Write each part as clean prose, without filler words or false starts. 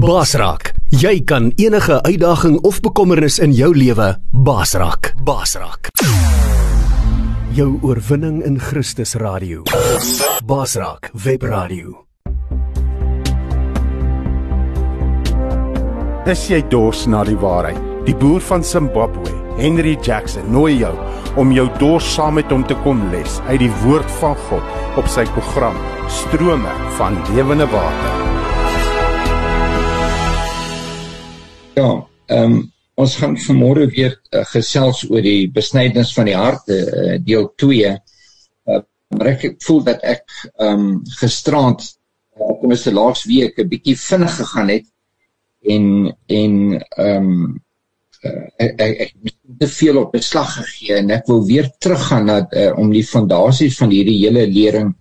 Baasraak. Jy kan enige uitdaging of bekommernis in jou lewe baasraak. Baasraak. Jou oorwinning in Christus Radio. Baasraak Webradio. Is jy dors na die waarheid? Die boer van Zimbabwe, Henry Jackson, nooi jou om jou dors saam met hom te kom les uit die woord van God op sy program Strome van Lewende Water. Ja, ons gaan vanmôre weer gesels oor die besnydenis van die hart, deel 2. Maar ek voel dat ek gisterand, tenminste laas week, 'n bietjie vinnig gegaan het en ek het te veel op beslag gegee en ek wil weer teruggaan na, om die fondasies van hierdie hele lering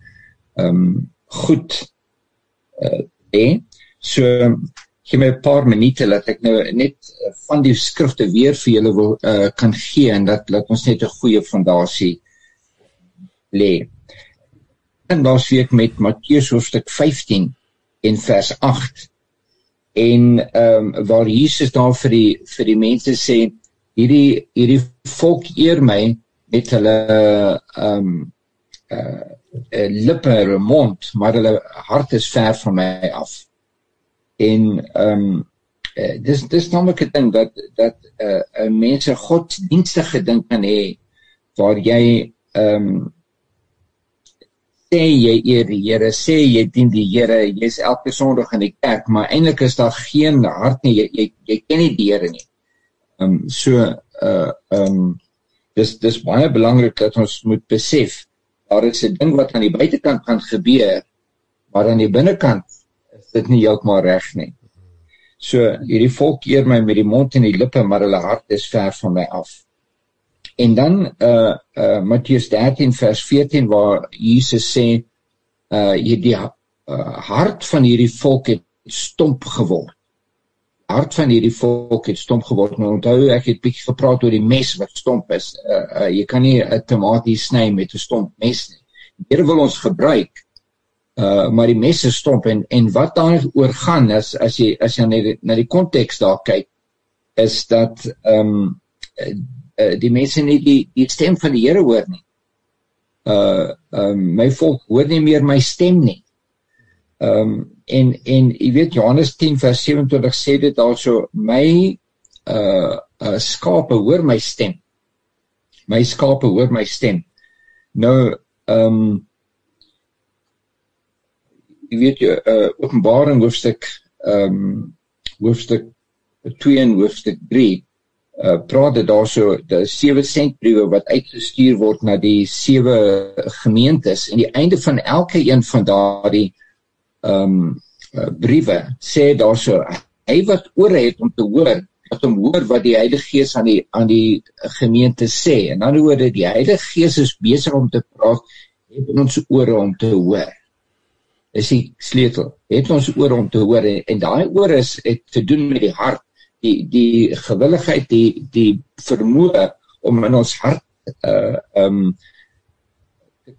goed te so gee my 'n paar minute dat ek nou net van die skrifte weer vir julle wil kan gee en dat ons net 'n goeie fondasie lê. En laas week met Matteus hoofstuk 15 en vers 8 en waar Jesus daar vir die mense sê, hierdie volk eer my met hulle lippe, hulle mond, maar hulle hart is ver van my af. En dis namelijk 'n ding dat mense godsdienstige ding kan hê, waar jy sê jy eer die Here, sê jy dien die Here, jy is elke Sondag in die kerk, maar eintlik is daar geen hart nie, jy ken nie die Here nie. Dis baie belangrik dat ons moet besef, daar is 'n ding wat aan die buitekant kan gebeur, maar aan die binnekant is dit nie heeltemal reg nie. So, hierdie volk eer my met die mond en die lippe, maar hulle hart is ver van my af. En dan Matteus 13 vers 14 waar Jesus sê, die hart van hierdie volk het stomp geword. Hart van hierdie volk het stomp geword. Nou onthou, ek het bietjie gepraat oor die mes wat stomp is. Jy kan nie 'n tamatie sny met 'n stomp mes nie. Die Here wil ons gebruik, maar die mes is stomp en wat daaroor gaan is, as jy na die konteks daar kyk, is dat die mense nie die stem van die Here hoor nie. My volk hoor nie meer my stem nie. En jy weet, Johannes 10 vers 27 sê dit also, my skape hoor my stem. My skape hoor my stem. Nou, jy weet, Openbaring hoofstuk 2 en hoofstuk 3, praat dit daar so, die 7 sentbriewe wat uitgestuur word na die 7 gemeentes, en die einde van elke een van daardie briewe, sê daar so, hy wat ore het om te hoor, dat hom hoor wat die Heilige Gees aan die gemeente sê. En dan hoor die Heilige Gees is besig om te praat, het ons ore om te hoor. Dis die sleutel, het ons ore om te hoor, en daai ore het te doen met die hart, die gewilligheid, die vermoë om in ons hart te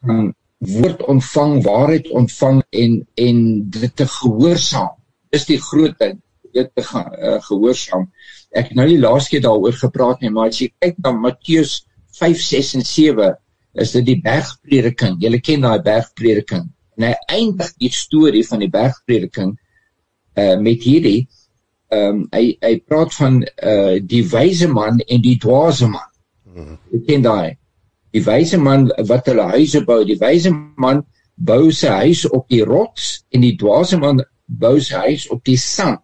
kan woord ontvang, waarheid ontvang en dit te gehoorsaam. Dis die groot ding, dit te gehoorsaam. Ek het nou die laaste keer daaroor gepraat nie, maar as jy kyk na Matteus 5, 6 en 7, is dit die bergprediking. Julle ken daai bergprediking. En hy eindig die storie van die bergprediking met hierdie, hy praat van die wyse man en die dwaase man. Jy ken daai. Die wyse man wat hulle huise bou, die wyse man bou sy huis op die rots en die dwaase man bou sy huis op die sand.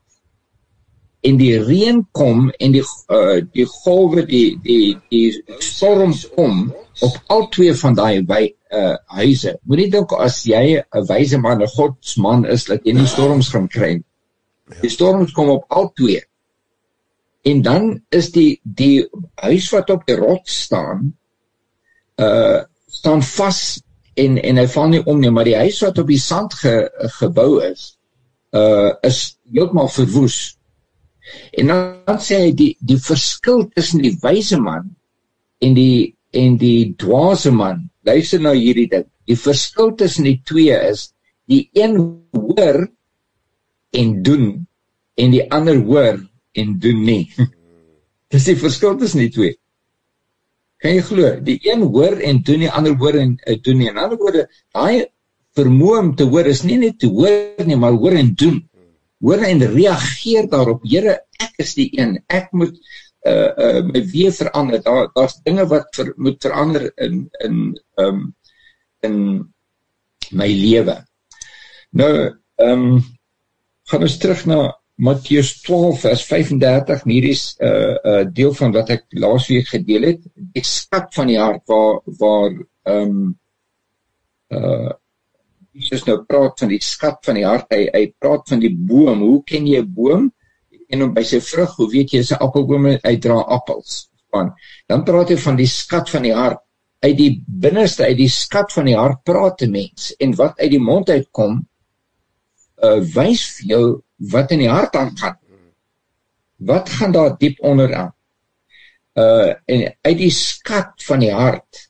En die reën kom en die golwe, die storms kom op al twee van daai huise. Moenie dink as jy 'n wyse man, 'n godsman is, dat jy nie storms gaan kry nie. Die storms kom op al twee. En dan is die huis wat op die rots staan vas en hy val nie om nie, maar die huis wat op die sand gebou is heeltemal verwoes. En dan sê hy die verskil tussen die wyse man en die dwaase man, luister nou hierdie ding, die verskil tussen die twee is, die een hoor en doen, en die ander hoor en doen nie. Dis die verskil tussen die twee. Kan jy glo? Die een hoor en doen, die ander hoor en doen nie. In ander woorde, daai vermoë om te hoor is nie net te hoor nie, maar hoor en doen. Hoor en reageer daarop. Here, ek is die een. Ek moet my weer verander. Daar's dinge wat moet verander in my lewe. Nou, gaan ons terug na Matteus 12 vers 35. Hier is deel van wat ek laasweek gedeel het. Die skat van die hart waar Jesus nou praat van die skat van die hart. Hy praat van die boom. Hoe ken jy 'n boom? Jy ken hom by sy vrug. Hoe weet jy is 'n appelboom? Hy dra appels. Dan praat hy van die skat van die hart. Uit die binneste, uit die skat van die hart praat 'n mens. En wat uit die mond uitkom, wys vir jou wat in die hart aangaan. Wat gaan daar diep onderaan? En uit die skat van die hart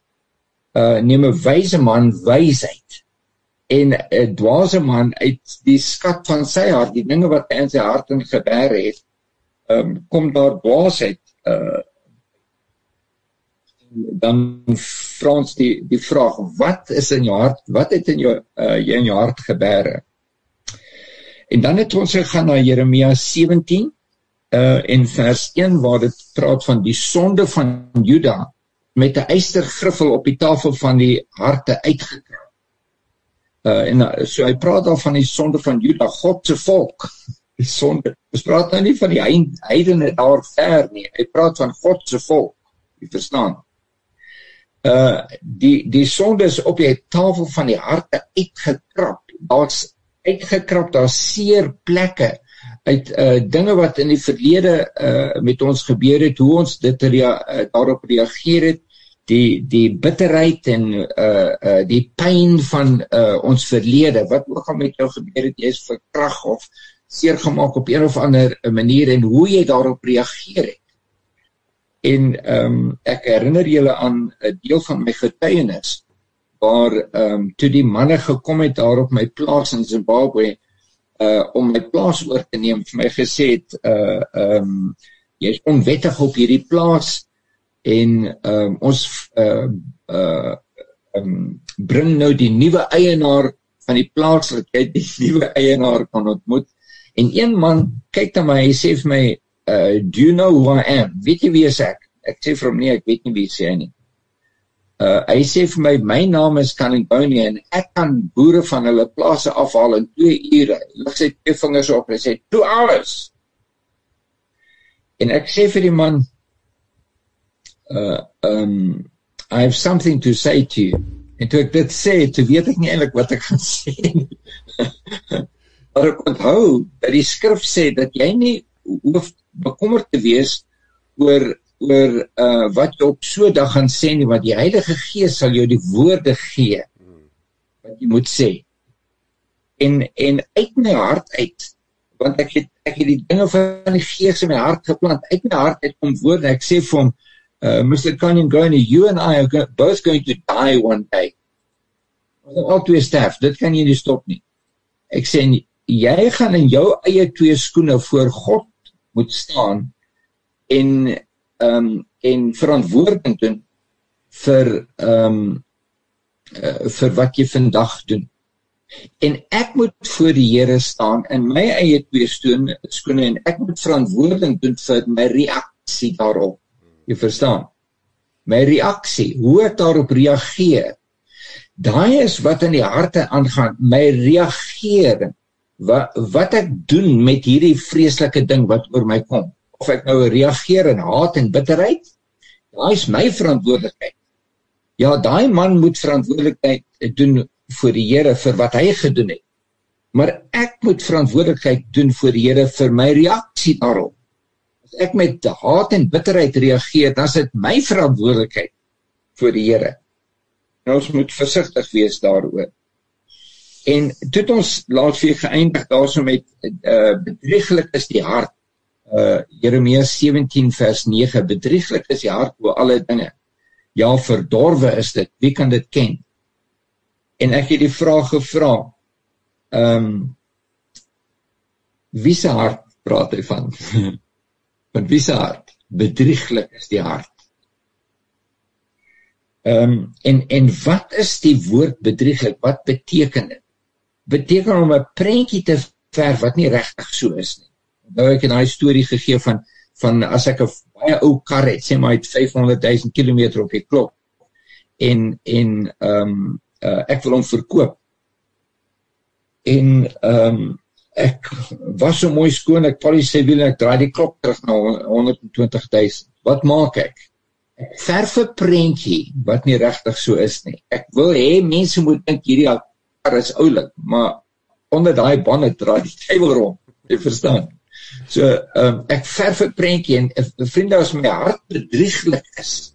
neem 'n wyse man wysheid. En 'n dwaase man uit die skat van sy hart, die dinge wat hy in sy hart en gebeure het, kom daar dwaasheid. Dan vra ons die vraag, wat is in jou hart, wat het in jy in jou hart gebeure? En dan het ons gegaan na Jeremia 17 en vers 1 waar dit praat van die sonde van Juda met 'n ystergriffel op die tafel van die harte uitgekrap. So hy praat daar van die sonde van Juda, God se volk. Die sonde. Ons praat nou nie van die heidene daar ver nie. Hy praat van God se volk. Jy verstaan? Die sonde is op die tafel van die harte uitgekrap. Daar's seer plekke uit dinge wat in die verlede met ons gebeur het, hoe ons daarop reageer het, die bitterheid en die pyn van ons verlede, wat ook al met jou gebeur het, jy is verkragt of seer gemaak op een of ander manier en hoe jy daarop reageer het. En ek herinner julle aan 'n deel van my getuienis waar toe die manne gekom het daar op my plaas in Zimbabwe om my plaas oor te neem, vir my gesê het jy is onwettig op hierdie plaas en ons bring nou die nuwe eienaar van die plaas, dat jy die nuwe eienaar kan ontmoet. En een man kyk na my, hy sê vir my, do you know who I am? Weet jy wie is ek? Ek sê vir hom nee, ek weet nie wie sê hy nie. Hy sê vir my naam is Kaningoni en ek kan boere van hulle plase afhaal in 2 ure. Lig sy 2 vingers op en sê 2 hours. En ek sê vir die man, I have something to say to you. En toe ek dit sê, toe weet ek nie eintlik wat ek gaan sê nie. Maar ek onthou dat die skrif sê dat jy nie hoef bekommerd te wees oor wat jy op so 'n dag gaan sê nie, want die Heilige Gees sal jou die woorde gee wat jy moet sê. En uit my hart uit, want ek het die dinge van die Gees in my hart geplant, uit my hart uit kom woorde. Ek sê vir hom, Mr. Kaningoni, you and I are both going to die one day. Al 2 sterf, dit kan jy nie stop nie. Ek sê, jy gaan in jou eie 2 skoene voor God moet staan en verantwoording doen vir wat jy vandag doen. En ek moet voor die Here staan in my eie 2 skoene en ek moet verantwoording doen vir my reaksie daarop. Jy verstaan? My reaksie, hoe ek daarop reageer, daai is wat in die harte aangaan, my reagering, wat ek doen met hierdie vreeslike ding wat oor my kom. Of ek nou reageer in haat en bitterheid, daai is my verantwoordelikheid. Ja, daai man moet verantwoordelikheid doen voor die Here vir wat hy gedoen het. Maar ek moet verantwoordelikheid doen voor die Here vir my reaksie daarop. As ek met haat en bitterheid reageer, dan is dit my verantwoordelikheid voor die Here. En ons moet versigtig wees daaroor. En toe het ons laasweek geëindig daarso met bedrieglik is die hart. Jeremia 17 vers 9, bedrieglik is die hart oor alle dinge. Ja, verdorwe is dit, wie kan dit ken? En ek het die vraag gevra, wie se hart praat hy van. Van wie se hart? Bedrieglik is die hart. En wat is die woord bedrieglik? Wat beteken dit? Beteken om 'n prentjie te verf wat nie regtig so is nie. Nou ek het 'n storie gegee van as ek 'n baie ou kar het, sê maar hy het 500.000 kilometer op die klok, en ek wil hom verkoop. En ek was so mooi skoon, ek polish sy wiel en ek draai die klok terug na 120.000. Wat maak ek? Ek verf 'n prentjie wat nie regtig so is nie. Ek wil hê mense moet dink hierdie kar is oulik, maar onder daai bande draai die duiwel rond. Jy verstaan? So, ek verf 'n prentjie en vriende, as my hart bedrieglik is,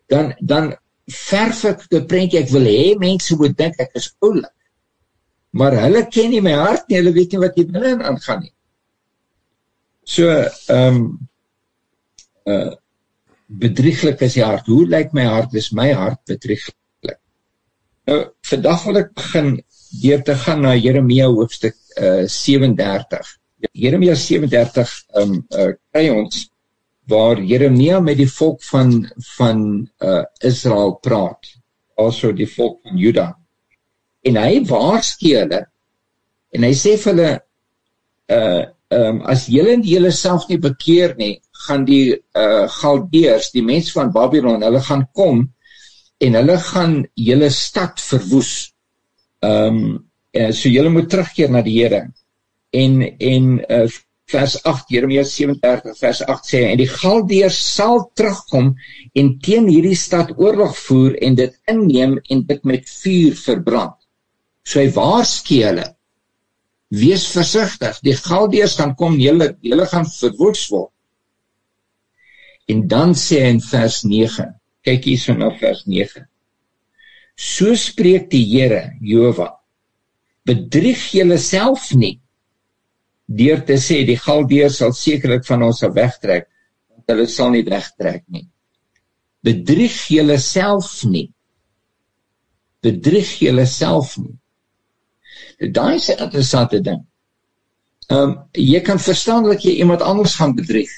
dan verf ek 'n prentjie. Ek wil hê mense moet dink ek is oulik. Maar hulle ken nie my hart nie, hulle weet nie wat hier binne aangaan nie. So, bedrieglik is die hart. Hoe lyk my hart? Is my hart bedrieglik? Nou, vandag wil ek begin deur te gaan na Jeremia hoofstuk 37. Jeremia 37 kry ons waar Jeremia met die volk van Israel praat, also die volk van Juda. En hy waarsku hulle, en hy sê vir hulle, as julle self nie bekeer nie, gaan die Galdeërs, die mense van Babylon, hulle gaan kom, en hulle gaan julle stad verwoes. So julle moet terugkeer na die Here. En vers 8, Jeremia 37, vers 8 sê, en die Galdeërs sal terugkom en teen hierdie stad oorlog voer en dit inneem en dit met vuur verbrand. So hy waarsku hulle, wees versigtig, die Galdeërs gaan kom, julle gaan verwoes word. En dan sê hy in vers 9, kyk hierso na vers 9, so spreek die Here, Jehova, bedrieg julle self nie, deur te sê, die Galdeërs sal sekerlik van ons af wegtrek, want hulle sal nie wegtrek nie. Bedrieg julle self nie. Bedrieg julle self nie. Daai is 'n interessante ding. Jy kan verstaan dat jy iemand anders gaan bedrieg,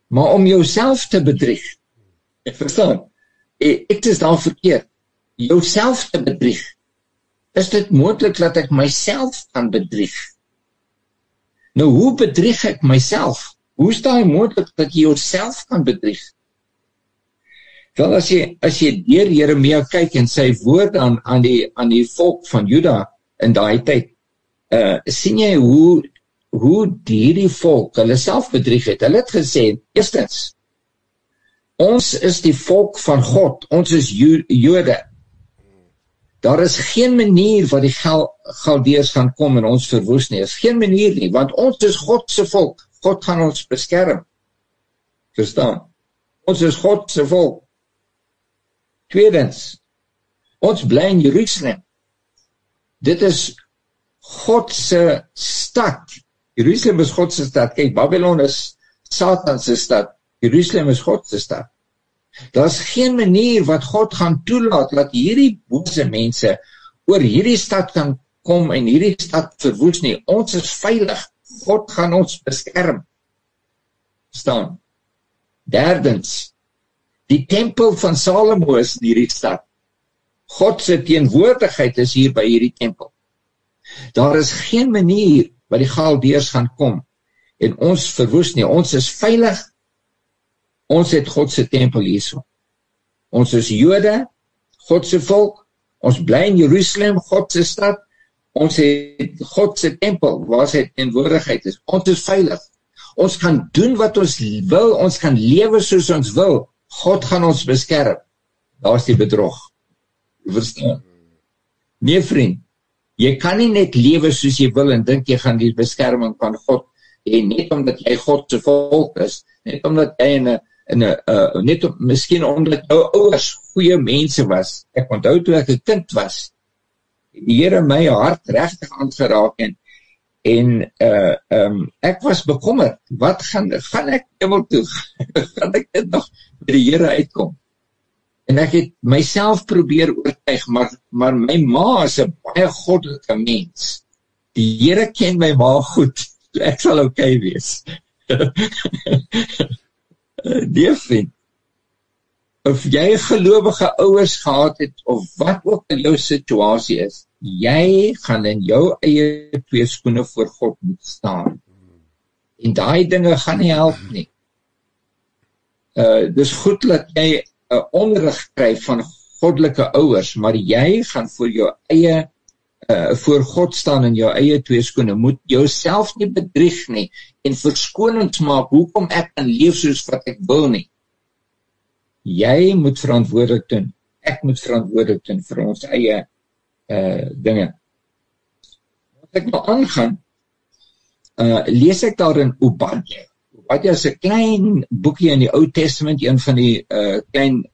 maar om jouself te bedrieg, ek verstaan, ek is daar verkeerd, jouself te bedrieg, is dit moontlik dat ek myself kan bedrieg? Nou, hoe bedrieg ek myself? Hoe is daai moontlik dat jy jouself kan bedrieg? Wel, as jy deur Jeremia kyk en sy woorde aan die volk van Juda in daai tyd, sien jy hoe hierdie volk hulle self bedrieg het. Hulle het gesê, eerstens, ons is die volk van God, ons is Jode. Daar is geen manier wat die Galdeërs gaan kom en ons verwoes nie. Is geen manier nie, want ons is God se volk. God gaan ons beskerm. Verstaan? Ons is God se volk. Tweedens, ons bly in Jerusalem. Dit is God se stad. Jerusalem is God se stad. Kyk, Babylon is Satan se stad. Jerusalem is God se stad. Daar is geen manier wat God gaan toelaat dat hierdie bose mense oor hierdie stad kan kom en hierdie stad verwoes nie. Ons is veilig. God gaan ons beskerm. Verstaan? Derdens, die tempel van Salomo is in hierdie stad. God se teenwoordigheid is hier by hierdie tempel. Daar is geen manier wat die Galdeërs gaan kom en ons verwoes nie. Ons is veilig. Ons het God se tempel hierso. Ons is Jode, God se volk. Ons bly in Jerusalem, God se stad. Ons het God se tempel waar sy teenwoordigheid is. Ons is veilig. Ons kan doen wat ons wil. Ons kan lewe soos ons wil. God gaan ons beskerm. Daar is die bedrog. Verstaan? Nee, vriend. Jy kan nie net lewe soos jy wil en dink jy gaan die beskerming van God hê, net omdat jy God se volk is, net omdat jy miskien omdat jou ouers goeie mense was. Ek onthou toe ek 'n kind was, die Here my hart regtig aangeraak en ek was bekommerd. Wat gaan ek hemel toe? Gaan ek dit nog by die Here uitkom? En ek het myself probeer oortuig, maar my ma is 'n baie goddelike mens. Die Here ken my ma goed. ek sal okay wees. Nee vriend, of jy gelowige ouers gehad het, of wat ook in jou situasie is, jy gaan in jou eie twee skoene voor God moet staan. En daai dinge gaan nie help nie. Dis goed dat jy onderrig kry van goddelike ouers, maar jy gaan voor jou eie voor God staan in jou eie twee skoene, moet jouself nie bedrieg nie, en verskonings maak, hoekom ek kan leef soos wat ek wil nie. Jy moet verantwoordelik doen, ek moet verantwoordelik doen vir ons eie dinge. As ek nou aangaan, lees ek daar in Obadja. Obadja is 'n klein boekie in die Ou Testament, een van die klein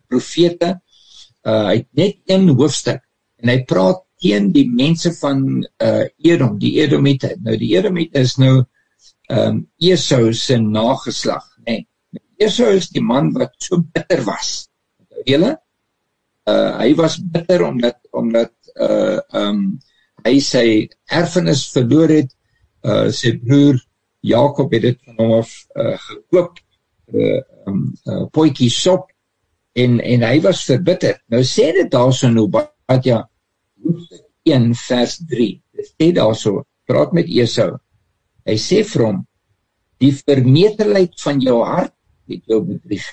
profete. Hy het net een hoofstuk, en hy praat teen die mense van Edom, die Edomite. Nou die Edomite is nou Esau se nageslag, nee. Esau is die man wat so bitter was. Julle? Hy was bitter omdat hy sy erfenis verloor het. Sy broer Jakob het dit van hom af gekoop, potjie sop, en hy was verbitter. Nou sê dit daar so in Obadja 1 vers 3, dit sê daar so, praat met Esau, hy sê vir hom, die vermetelheid van jou hart het jou bedrieg.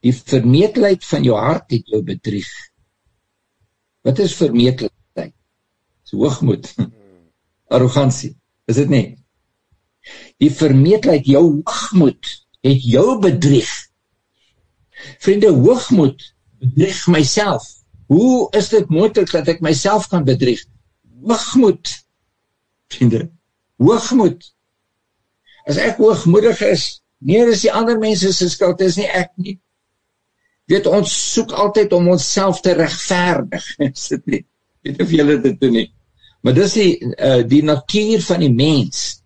Die vermetelheid van jou hart het jou bedrieg. Wat is vermetelheid? Dis hoogmoed, arrogansie, is dit nie? Die vermetelheid, jou hoogmoed het jou bedrieg. Vriende, hoogmoed bedrieg myself. Hoe is dit moontlik dat ek myself kan bedrieg? Hoogmoed, vriende, hoogmoed. As ek hoogmoedig is, nee, dis die ander mense se skuld, dis nie ek nie. Weet, ons soek altyd om onsself te regverdig, is dit nie? Weet of julle dit doen nie. Maar dis die natuur van die mens,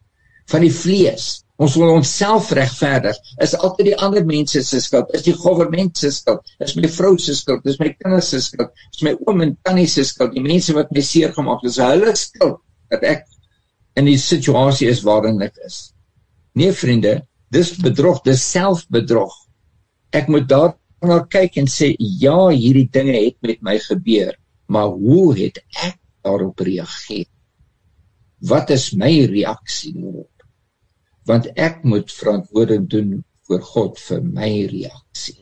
van die vlees. Ons wil onsself regverdig, is altyd die ander mense se skuld, is die government se skuld, is my vrou se skuld, is my kinders se skuld, is my oom en tannie se skuld, die mense wat my seer gemaak, is hulle skuld, dat ek in die situasie is waarin ek is. Nee vriende, dis bedrog, dis selfbedrog. Ek moet daarna kyk en sê, ja, hierdie dinge het met my gebeur, maar hoe het ek daarop reageer? Wat is my reaksie daarop? Want ek moet verantwoording doen voor God vir my reaksie.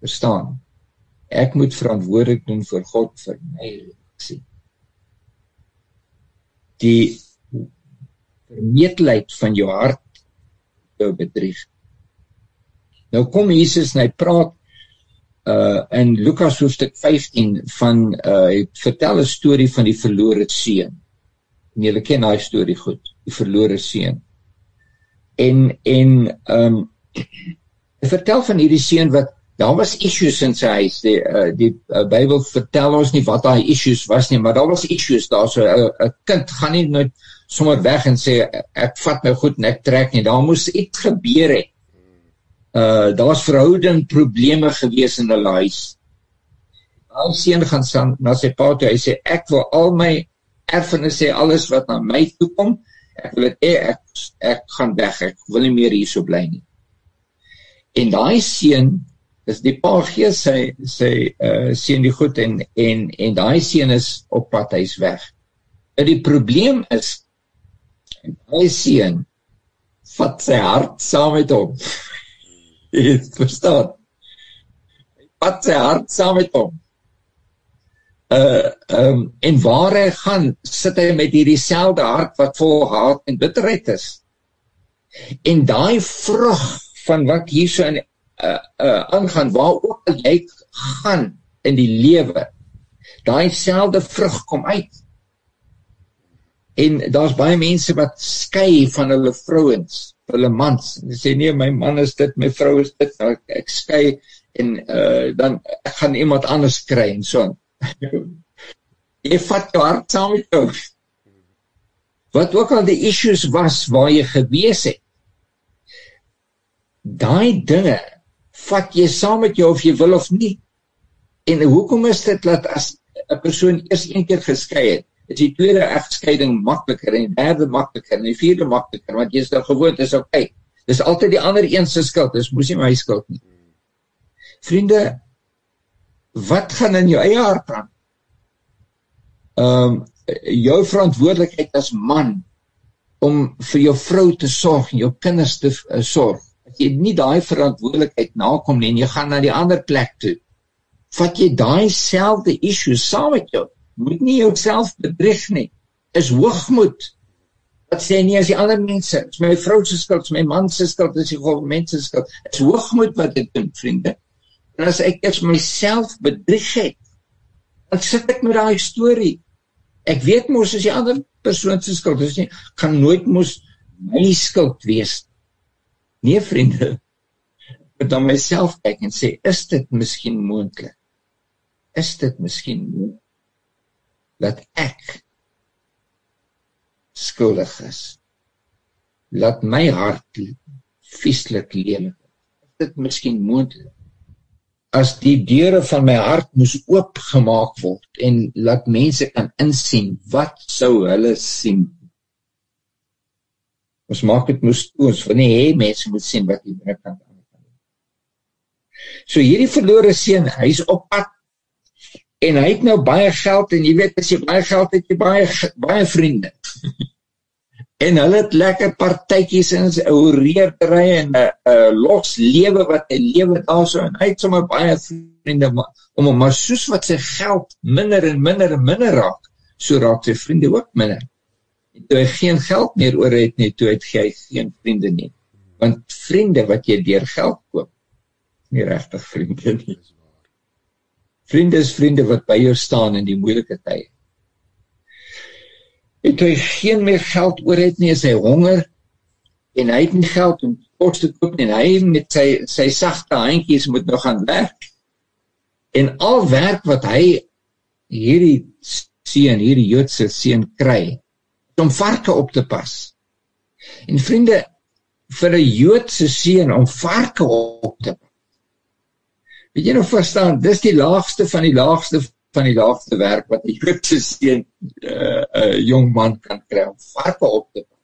Verstaan? Ek moet verantwoording doen voor God vir my reaksie. Die vermetelheid van jou hart jou bedrieg. Nou kom Jesus en hy praat in Lukas hoofstuk 15 van, hy vertel 'n storie van die verlore seun. En julle ken daai storie goed, die verlore seun. En hy vertel van hierdie seun wat, daar was issues in sy huis, die Bybel vertel ons nie wat daai issues was nie, maar daar was issues daar, so 'n kind gaan nie nooit sommer weg en sê, ek vat my goed en ek trek nie, daar moes iets gebeur het. Daar was verhouding probleme gewees in hulle huis. Al seun gaan staan na sy pa toe, hy sê, ek wil al my erfenis sê, alles wat na my toe kom, ek wil dit ek gaan weg, ek wil nie meer hier so bly nie. En daai seun, dis die pa gee sy seun die goed, en daai seun is op pad, hy is weg. En die probleem is, daai seun vat sy hart saam met hom. Jy verstaan? Hy vat sy hart saam met hom. En waar hy gaan, sit hy met hierdie selfde hart wat vol haat en bitterheid is. En daai vrug van wat hier so aangaan, waar ook al jy gaan in die lewe, daai selfde vrug kom uit. En daar's baie mense wat skei van hulle vrouens, hulle mans. En sê, nee, my man is dit, my vrou is dit, nou, ek skei, en dan gaan iemand anders kry, en so. Jy vat jou hart saam met jou. Wat ook al die issues was, waar jy gewees het, daai dinge, vat jy saam met jou, of jy wil of nie. En hoekom is dit, dat as 'n persoon eers een keer geskei het, is die tweede egskeiding makliker en die derde makliker en die vierde makliker, want jy is nou gewoond, is okay. Dis altyd die ander een se skuld, dis moes nie my skuld nie. Vriende, wat gaan in jou eie hart aan? Jou verantwoordelikheid as man, om vir jou vrou te sorg en jou kinders te sorg. As jy nie daai verantwoordelikheid nakom nie en jy gaan na die ander plek toe, vat jy daai selfde issues saam met jou. Moet nie jouself bedrieg nie. Is hoogmoed. Wat sê nie as die ander mense, is my vrou se skuld, is my man se skuld, is die government se skuld. Is hoogmoed wat ek doen, vriende. En as ek eers myself bedrieg het, dan sit ek met daai storie. Ek weet mos as die ander persoon se skuld is nie, kan nooit mos my skuld wees. Nee, vriende, ek moet aan myself kyk en sê, is dit miskien moontlik? Is dit miskien moontlik dat ek skuldig is? Laat my hart vieslik lewe. Is dit miskien moontlik? As die deure van my hart moes oopgemaak word en laat mense kan insien, wat sou hulle sien? Ons maak dit moes toe, ons wil nie hê mense moet sien wat die binnenkant aan kan doen. So hierdie verlore seun, hy is op pad en hy het nou baie geld en jy weet, as jy baie geld het, jy baie vriende. En hulle het lekker partytjies en oreerderye en los lewe wat hy lewe daarso en hy het sommer baie vriende, maar soos wat sy geld minder en minder en minder raak, so raak sy vriende ook minder. En toe hy geen geld meer oor het nie, toe het hy geen vriende nie. Want vriende wat jy deur geld koop, nie regtig vriende nie. Vriende is vriende wat by jou staan in die moeilike tye. En toe hy geen meer geld oor het nie, is hy honger, en hy het nie geld om kos te koop nie, en hy met sy sagte handjies moet nog gaan werk. En al werk wat hy, hierdie Joodse seun kry, om varke op te pas. En vriende, vir 'n Joodse seun om varke op te pas, weet jy nou verstaan, dis die laagste van die laagste werk wat 'n Joodse seun, jong man kan kry, om varke op te pas.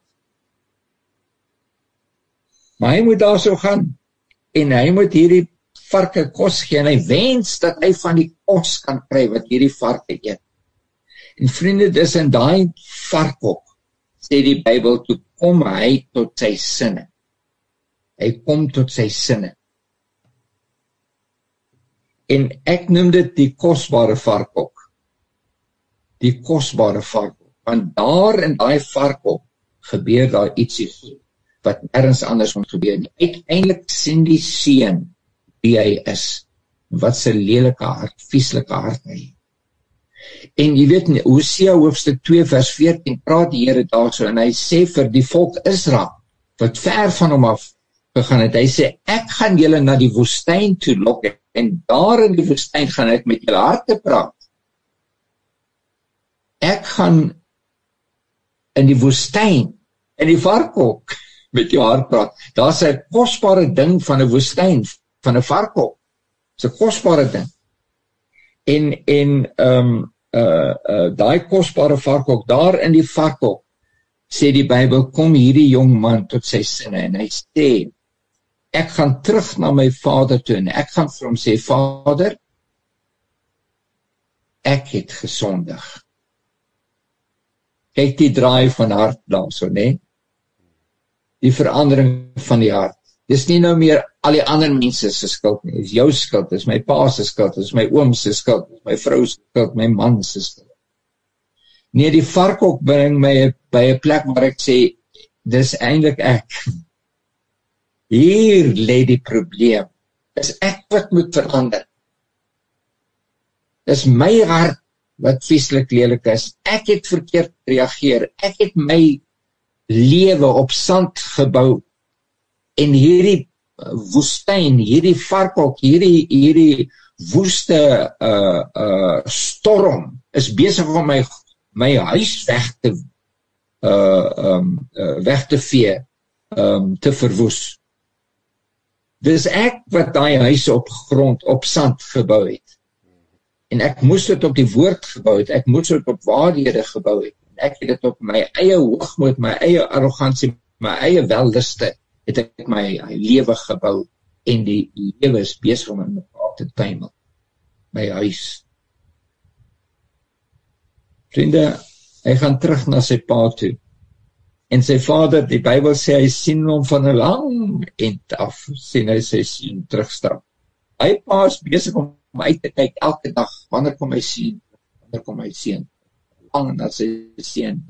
Maar hy moet daar so gaan, en hy moet hierdie varke kos gee, en hy wens dat hy van die kos kan kry wat hierdie varke eet. En vriende, dis in daai varkhok, sê die Bybel, toe kom hy tot sy sinne. Hy kom tot sy sinne. En ek noem dit die kosbare varkhok. Die kosbare varkhok. Want daar in daai varkhok gebeur daar ietsie goed, wat ergens anders moet gebeur nie. Uiteindelik sien die seun wie hy is, wat sy lelike hart, vieslike hart hy. En jy weet, Hosea hoofstuk 2 vers 14 praat die Here daarso, en hy sê vir die volk Israel, wat ver van hom af gegaan het, hy sê, ek gaan julle na die woestyn toe lok, en daar in die woestyn gaan ek met julle harte praat. Ek gaan in die woestyn, in die varkhok, met jou hart praat. Daar is 'n kosbare ding van 'n woestyn, van 'n varkhok. Dit is 'n kosbare ding. En daai kosbare varkhok, daar in die varkhok, sê die Bybel, kom hierdie jong man tot sy sinne, en hy sê, ek gaan terug na my vader toe, en ek gaan vir hom sê, Vader, ek het gesondig. Kyk die draai van hart daarso, né? Die verandering van die hart. Dis nie nou meer al die ander mense se skuld nie. Dis jou skuld, dis my pa se skuld, dis my oom se skuld, dis my vrou se skuld, my man se skuld. Nee, die varkhok bring my by 'n plek waar ek sê, dis eintlik ek. Hier lê die probleem. Dis ek wat moet verander. Dis my hart wat vieslik lelik is. Ek het verkeerd reageer. Ek het my lewe op sand gebou. En hierdie woestyn, hierdie varkhok, hierdie woeste storm is besig om my huis weg te vee, te verwoes. Dis ek wat daai huis op grond, op sand gebou het. En ek moes dit op die woord gebou het, ek moes dit op waarhede gebou het. En ek het dit op my eie hoogmoed, my eie arrogansie, my eie welliste, het ek my lewe gebou, en die lewe is besig om in mekaar te tuimel. My huis. Vriende, hy gaan terug na sy pa toe. En sy vader, die Bybel sê, hy sien hom van 'n lang end af, sien hy sy seun terugstap. Hy pa is besig om uit te kyk elke dag, wanneer kom hy seun, wanneer kom hy seun, lang na sy seun.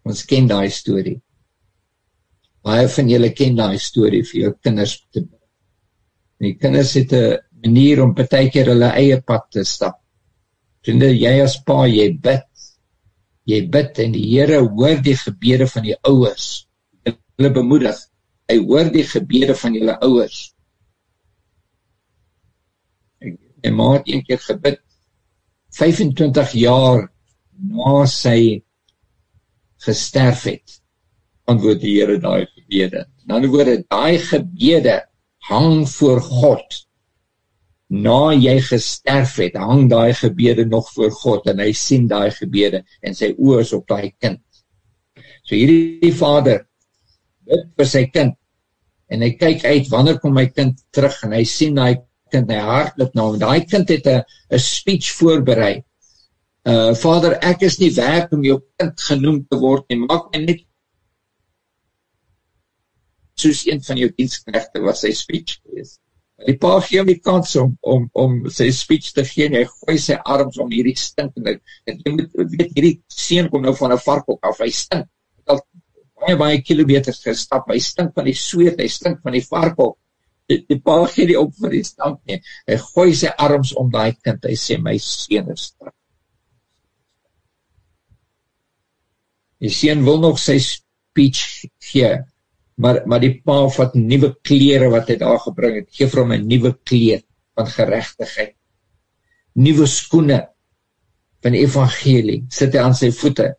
Ons ken daai storie. Baie van julle ken daai storie vir jou kinders te bid. Die kinders het 'n manier om partykeer hulle eie pad te stap. Vriende, jy as pa, jy bid en die Here hoor die gebede van die ouers. Hulle bemoedig, hy hoor die gebede van julle ouers. My ma het een keer gebid, 25 jaar na sy gesterf het, antwoord die Here daai gebede. In ander woorde, daai gebede hang voor God. Na jy gesterf het, hang daai gebede nog voor God, en hy sien daai gebede, en sy oë is op daai kind. So hierdie vader bid vir sy kind, en hy kyk uit, wanneer kom my kind terug, en hy sien daai kind, hy hardloop na hom, daai kind het 'n speech voorberei. Vader, ek is nie werd om jou kind genoem te word, en maak my net soos een van jou diensknegte was sy speech gewees. Die pa gee hom die kans om sy speech te gee, en hy gooi sy arms om hierdie stinkende, en jy moet weet, hierdie seun kom nou van 'n varkhok af, hy stink, hy het baie kilometers gestap, hy stink van die sweet, hy stink van die varkhok, die pa gee die op vir die stank nie, hy gooi sy arms om daai kind, hy sê, my seun is terug. Die seun wil nog sy speech gee, maar die pa vat nuwe klere wat hy daar gebring het, gee vir hom 'n nuwe kleed van geregtigheid, nuwe skoene van die evangelie, sit hy aan sy voete.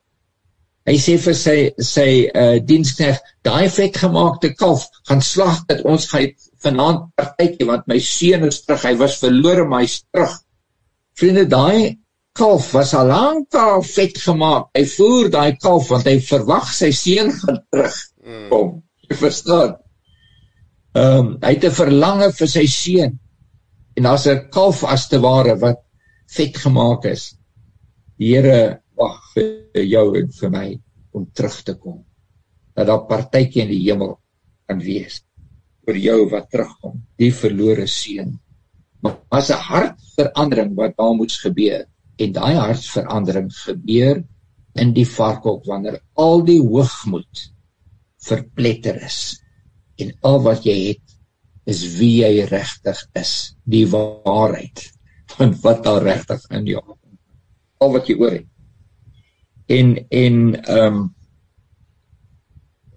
Hy sê vir sy diensknegt, daai vetgemaakte kalf, gaan slag dit, ons gaan vanaand partytjie, want my seun is terug, hy was verlore, maar hy's terug. Vriende, daai kalf was al lank al vet gemaak, hy voer daai kalf, want hy verwag sy seun gaan terugkom. Jy verstaan? Hy het 'n verlange vir sy seun, en daar's 'n kalf as te ware, wat vet gemaak is. Die Here wag vir jou en vir my, om terug te kom, dat daar partytjie in die hemel kan wees, vir jou wat terugkom, die verlore seun. Maar as 'n hartverandering wat daar moet gebeur, en daai hartverandering gebeur in die varkhok, wanneer al die hoogmoed verpletter is, en al wat jy het, is wie jy regtig is, die waarheid, van wat daar regtig in jou, al wat jy oor het.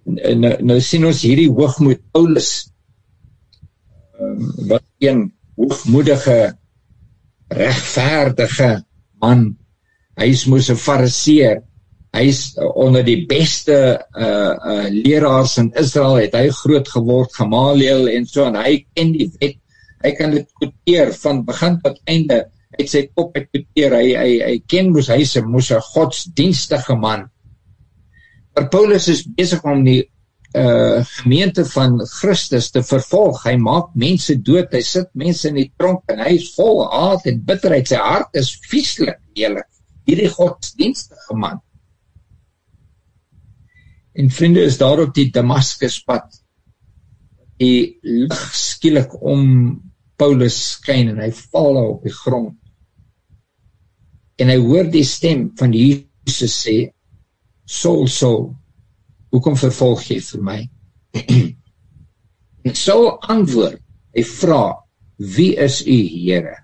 Nou sien ons hierdie hoogmoed, Paulus, wat een hoogmoedige, regverdige man, hy is moes 'n fariseer, hy is onder die beste leraars in Israel, het hy groot geword, Gamaliel en so, en hy ken die wet, hy kan dit quoteer van begin tot einde, hy het sy kop quoteer, hy ken hy is 'n godsdienstige man. Maar Paulus is besig om die gemeente van Christus te vervolg, hy maak mense dood, hy sit mense in die tronk, en hy is vol haat en bitterheid, sy hart is vieslik, hierdie godsdienstige man. En vriende, is daar op die Damaskuspad, die lig skielik om Paulus skyn, en hy val daar op die grond, en hy hoor die stem van Jesus sê, Saul, Saul, hoekom vervolg jy vir my? En Saul antwoord, hy vra, wie is u Here?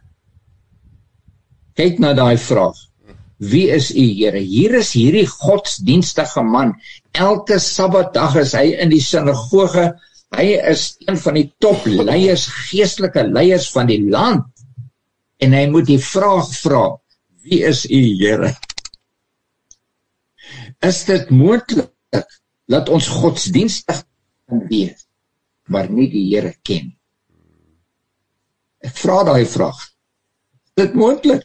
Kyk na daai vraag, wie is u Here? Hier is hierdie godsdienstige man, elke Sabbatdag is hy in die sinagoge, hy is een van die topleiers, geestelike leiers van die land, en hy moet die vraag vra, wie is u Here? Is dit moontlik dat ons godsdienstig kan wees, maar nie die Here ken? Ek vra daai vraag. Is dit moontlik?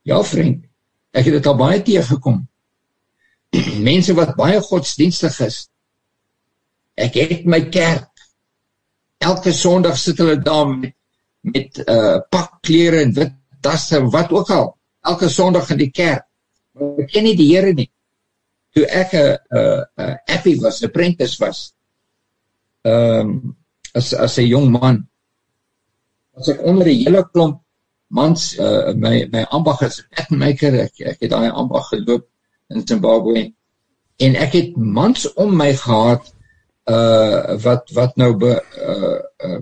Ja, vriend. Ek het dit al baie teëgekom. Mense wat baie godsdienstig is. Ek het my kerk. Elke Sondag sit hulle daar met pakklere en wit tasse, wat ook al. Elke Sondag in die kerk. Maar ek ken nie die Here nie. Toe ek 'n appie was, 'n apprentice was, as 'n jong man, was ek onder 'n hele klomp mans, my ambag as 'n patternmaker, ek het daai ambag geloop in Zimbabwe, en ek het mans om my gehad, wat nou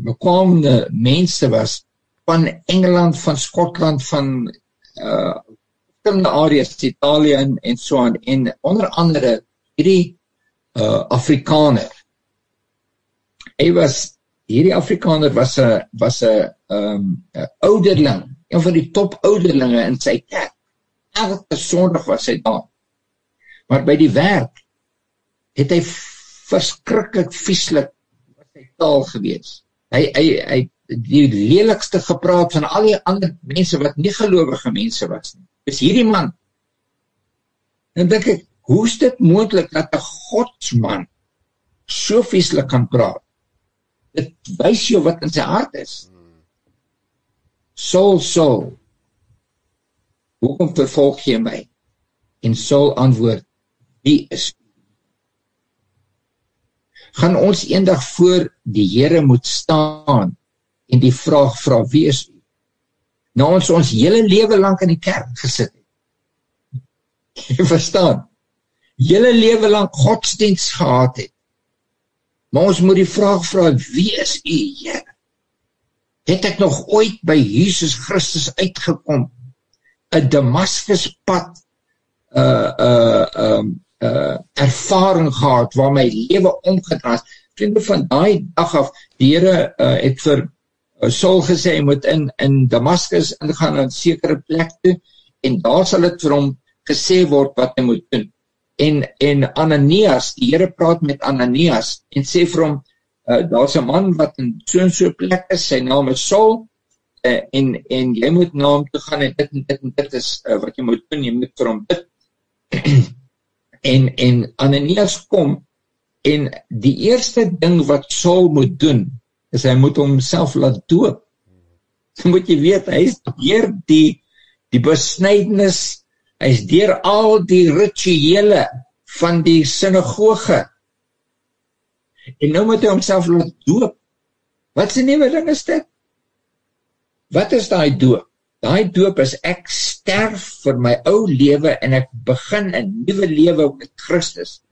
bekwame mense was, van Engeland, van Skotland, van verschillende areas, Italië en so aan, en onder andere hierdie Afrikaner. Hierdie Afrikaner was 'n ouderling, een van die top ouderlinge in sy kerk. Elke Sondag was hy daar. Maar by die werk het hy verskriklik vieslik was sy taal gewees. Hy die lelikste gepraat van al die ander mense wat nie gelowige mense was nie. Dis hierdie man. En dink ek, hoe is dit moontlik dat 'n godsman so vieslik kan praat? Dit wys jou wat in sy hart is. Saul, hoekom vervolg jy my? En Saul antwoord, wie is u? Gaan ons eendag voor die Here moet staan en die vraag vra, wie is u? Nou ons hele lewe lank in die kerk gesit het. Jy verstaan? Hele lewe lank godsdienst gehad het. Maar ons moet die vraag vra, wie is u, Here? Het ek nog ooit by Jesus Christus uitgekom? 'n Damaskuspad ervaring gehad waar my lewe omgedraai is. Vriende, van daai dag af, die Here het vir Saul gesê, hy moet in Damaskus ingaan na 'n sekere plek toe, en daar sal dit vir hom gesê word wat hy moet doen. En Ananias, die Here praat met Ananias en sê vir hom, daar's 'n man wat in so plek is, sy naam is Saul, en jy moet na hom toe gaan, en dit is wat jy moet doen, jy moet vir hom bid. En Ananias kom, en die eerste ding wat Saul moet doen, is hy moet homself laat doop. Dan moet jy weet, hy is deur die besnydenis, hy is deur al die rituele van die sinagoge. En nou moet hy homself laat doop. Wat is 'n nuwe ding is dit? Wat is daai doop? Daai doop is ek sterf vir my ou lewe en ek begin 'n nuwe lewe met Christus.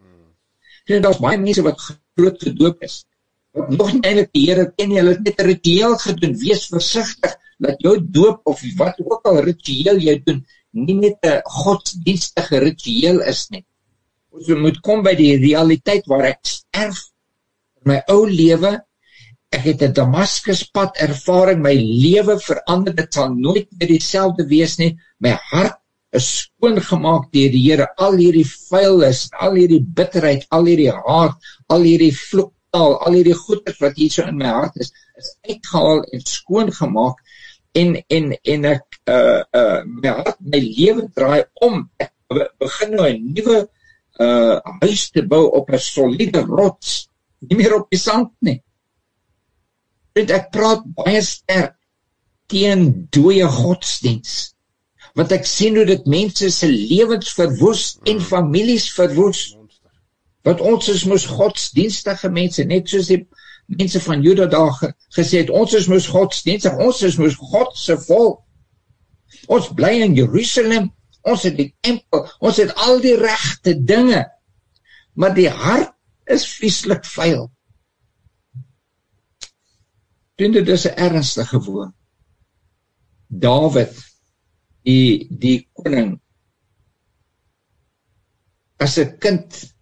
En daar's baie mense wat groot gedoop is, wat nog nie eintlik die Here ken nie, hulle het net 'n ritueel gedoen. Wees versigtig dat jou doop of wat ook al ritueel jy doen, nie net 'n godsdienstige ritueel is nie. Ons moet kom by die realiteit waar ek sterf vir my ou lewe. Ek het 'n Damaskuspad ervaring, my lewe verander, dit sal nooit meer dieselfde wees nie. My hart is skoongemaak deur die Here. Al hierdie vuilnis, al hierdie bitterheid, al hierdie haat, al hierdie vloektaal, al hierdie goedheid wat hier so in my hart is uitgehaal en skoongemaak. En ek my hart, my lewe draai om. Ek begin nou 'n nuwe huis te bou op 'n soliede rots, nie meer op die sand nie. Ek praat baie sterk teen dooie godsdiens, want ek sien hoe dit mense se lewens verwoes en families verwoes. Want ons is mos godsdienstige mense, net soos die mense van Juda daar gesê het, ons is mos godsdienstig, ons is mos God se volk. Ons bly in Jerusalem, ons het die tempel, ons het al die regte dinge, maar die hart is vieslik vuil. Dit is 'n ernstige woord. Dawid, die koning, as 'n kind,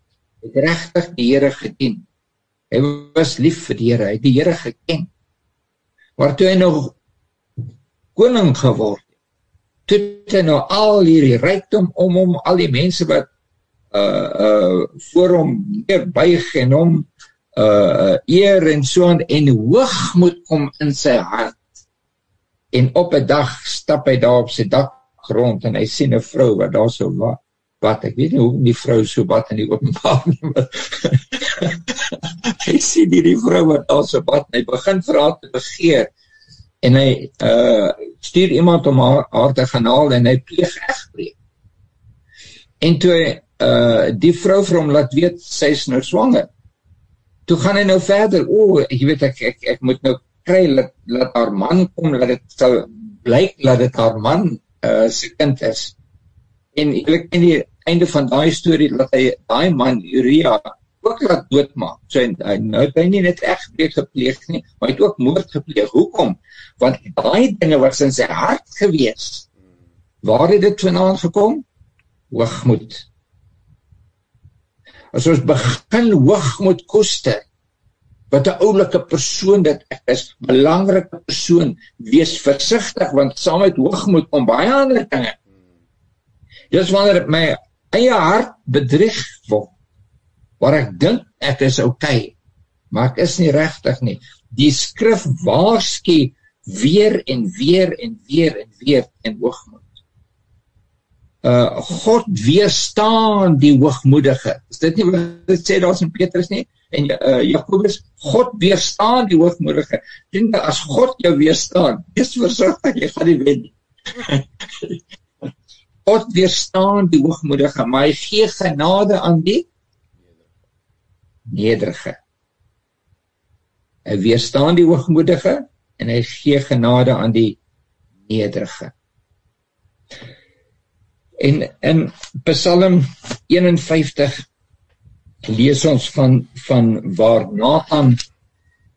het regtig die Here gedien. Hy was lief vir die Here, hy het die Here geken. Maar toe hy nog koning geword het, toe het hy nou al hierdie rykdom om hom, al die mense wat voor hom neerbuig en hom eer en so aan, en hoogmoed kom in sy hart. En op 'n dag stap hy daar op sy dak rond en hy sien 'n vrou wat daar so wat, ek weet nie hoe die vrou so wat in die openbaar nie, maar hy sien die vrou wat daar so wat, en hy begin vir haar te begeer, en hy stuur iemand om haar te gaan haal, en hy pleeg egbreek. En toe die vrou vir hom laat weet, sy is nou swanger, toe gaan hy nou verder, jy weet, ek moet nou kry, laat haar man kom, laat dit sal blyk, laat dit haar man sy kind is. En in die einde van daai storie, laat hy daai man, Uria, ook laat doodmaak. So, nou het hy nie net egbreek gepleeg nie, maar hy het ook moord gepleeg. Hoekom? Want daai dinge was in sy hart gewees. Waar het dit vandaan gekom? Hoogmoed. As ons begin hoogmoed koester, wat 'n oulike persoon dit ek is, belangrike persoon, wees versigtig, want saam met hoogmoed kom baie ander dinge. Dis wanneer my eie hart bedrieg word, waar ek dink ek is okay, maar ek is nie regtig nie. Die skrif waarsku weer en weer en weer en weer in hoogmoed. God weerstaan die hoogmoedige. Is dit nie wat dit sê daar in Petrus nie? En Jakobus, God weerstaan die hoogmoedige. Vriende, as God jou weerstaan, wees versigtig, jy gaan nie wen nie. God weerstaan die hoogmoedige, maar hy gee genade aan die nederige. Hy weerstaan die hoogmoedige en hy gee genade aan die nederige. En in Psalm 51 lees ons van waar Nathan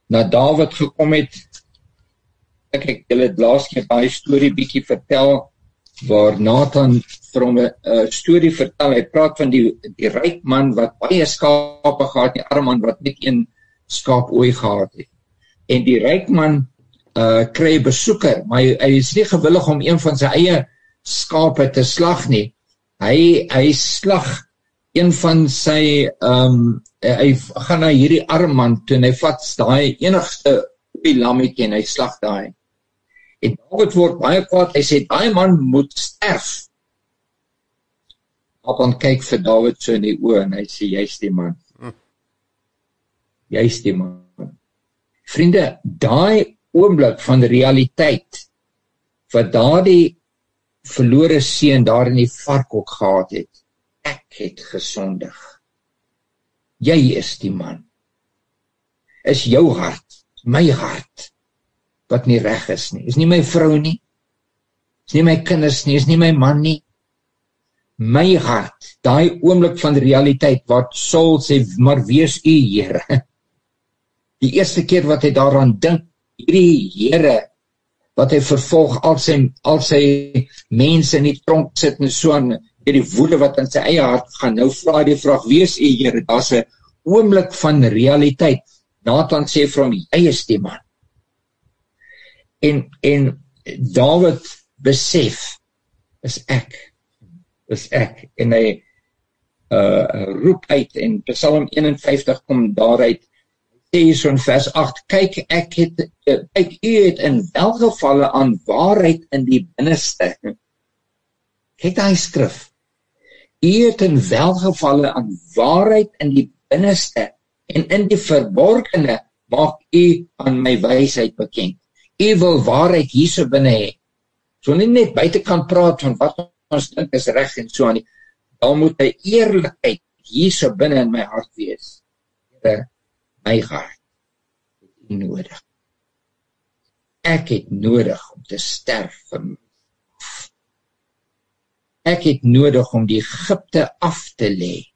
na Dawid gekom het. Ek julle het laas keer baie storie bietjie vertel, waar Nathan vir hom 'n storie vertel. Hy praat van die ryk man wat baie skape gehad, die arm man wat net een skaapooi gehad het. En die ryk man kry 'n besoeker, maar hy is nie gewillig om een van sy eie skape te slag nie. Hy slag een van sy, hy gaan na hierdie arm man toe en hy vat daai enigste lammetjie en hy slag daai. En Dawid word baie kwaad, hy sê, daai man moet sterf. Nathan kyk vir Dawid so in die oë en hy sê, jy's die man. Jy's die man. Vriende, daai oomblik van realiteit, wat daardie verlore seun daar in die varkhok gehad het, ek het gesondig. Jy is die man. Is jou hart, my hart, wat nie reg is nie. Is nie my vrou nie, is nie my kinders nie, is nie my man nie. My hart, daai oomblik van realiteit, wat Saul sê, maar wees u Here. Die eerste keer wat hy daaraan dink, hierdie Here, wat hy vervolg, al sy mense in die tronk sit en so aan, die woede wat in sy eie hart gaan, nou vra hy die vraag, wees u Here, daar's 'n oomblik van realiteit. Nathan sê vir hom, jy is die man. En Dawid besef, is ek, en hy roep uit, en Psalm 51 kom daaruit, sê hier so in vers 8, kyk, u het in welgevalle aan waarheid in die binneste. Kyk daai skrif. U het in welgevalle aan waarheid in die binneste, en in die verborgene maak u aan my wysheid bekend. U wil waarheid hierso binne hê. So nie net buitekant praat van wat ons dink is reg en so aan nie. Dan moet 'n eerlikheid hierso binne in my hart wees. Here, my hart het u nodig. Ek het nodig om te sterf vir myself. Ek het nodig om die Egipte af te lê.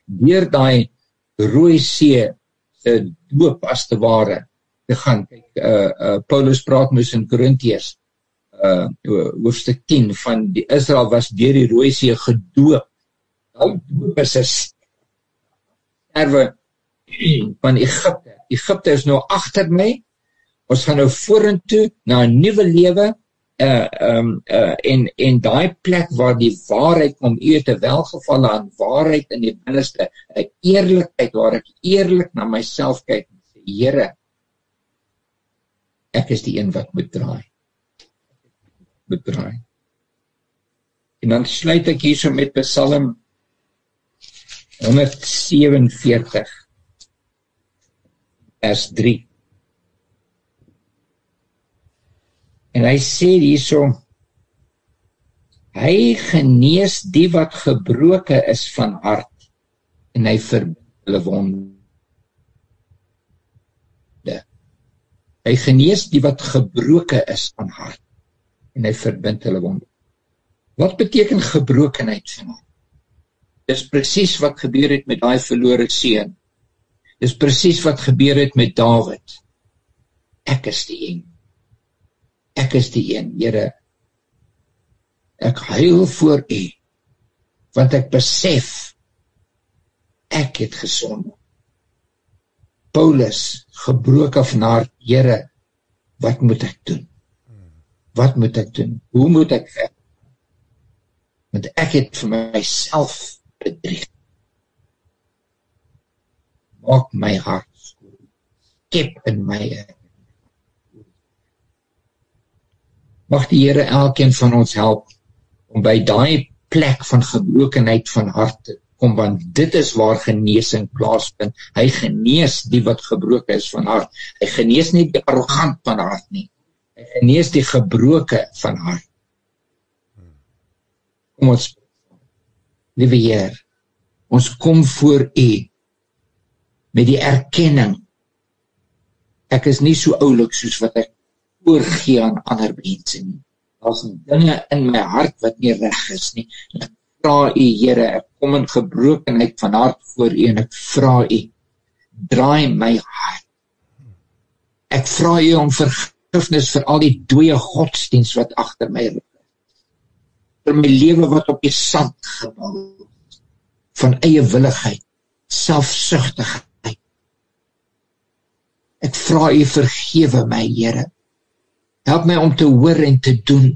Deur daai Rooi See se doop as te ware te gaan. Kyk, Paulus praat mos in Korintiërs hoofstuk 10 van die Israel was deur die Rooi See gedoop. Nou doop is 'n sterwe van Egipte. Egipte is nou agter my. Ons gaan nou vorentoe na 'n nuwe lewe. En daai plek waar die waarheid kom, u het 'n welgevalle aan waarheid in die binneste, 'n eerlikheid waar ek eerlik na myself kyk en sê, Here, ek is die een wat moet draai. moet draai. En dan sluit ek hierso met Psalm 147 vers 3. En hy sê hierso, hy genees die wat gebroken is van hart, en hy verbind hulle wonde. Hy genees die wat gebroken is van hart, en hy verbind hulle wonde. Wat beteken gebrokenheid van hart? Dis presies wat gebeur het met daai verlore seun. Dis presies wat gebeur het met Dawid. Ek is die een. Ek is die een, Here. Ek huil voor U, want ek besef, ek het gesonde. Paulus, gebroken van hart, Here, wat moet ek doen? Wat moet ek doen? Hoe moet ek verder? Want ek het vir myself bedrieg. Maak my hart skoon. Skep in my. Mag die Here elkeen van ons help om by daai plek van gebrokenheid van hart te kom, want dit is waar genesing plaasvind. Hy genees die wat gebroken is van hart. Hy genees nie die arrogant van hart nie. Hy genees die gebroken van hart. Kom ons, liewe Heer, ons kom voor U met die erkenning. Ek is nie so oulik soos wat ek oorgee aan ander mense nie. Daar's dinge in my hart wat nie reg is nie. En ek vra U, Here, ek kom in gebrokenheid van hart voor U en ek vra U, draai my hart. Ek vra U om vergifnis vir al die dooie godsdienst wat agter my rug is. Vir my lewe wat op die sand gebou is, van eie willigheid, selfsugtigheid. Ek vra U, vergewe my, Here. Help my om te hoor en te doen.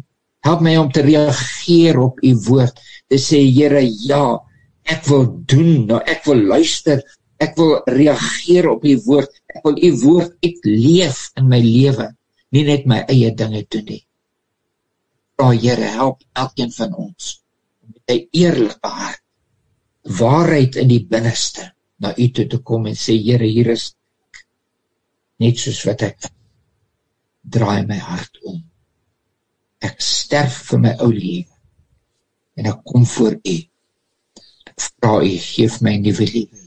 Help my om te reageer op U woord. Te sê, Here, ja, ek wil doen, nou ek wil luister, ek wil reageer op U woord, ek wil U woord uitleef in my lewe, nie net my eie dinge doen nie. Vra, Here, help elkeen van ons, met 'n eerlike hart, waarheid in die binneste, na U toe te kom en sê, Here, hier is ek, net soos wat ek draai my hart om. Ek sterf vir my ou lewe en ek kom voor U. Ek vra U, geef my 'n nuwe lewe.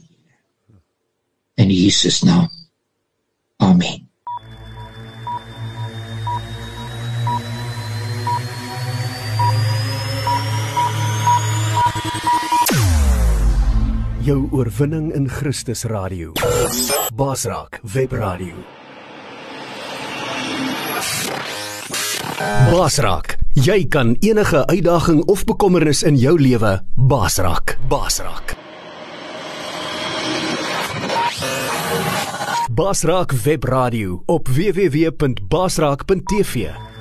In Jesus naam. Amen. Jou oorwinning in Christus Radio. Basraak Webradio. Basraak, jy kan enige uitdaging of bekommernis in jou lewe basraak. Basraak. Basraak Webradio op www.basraak.tv.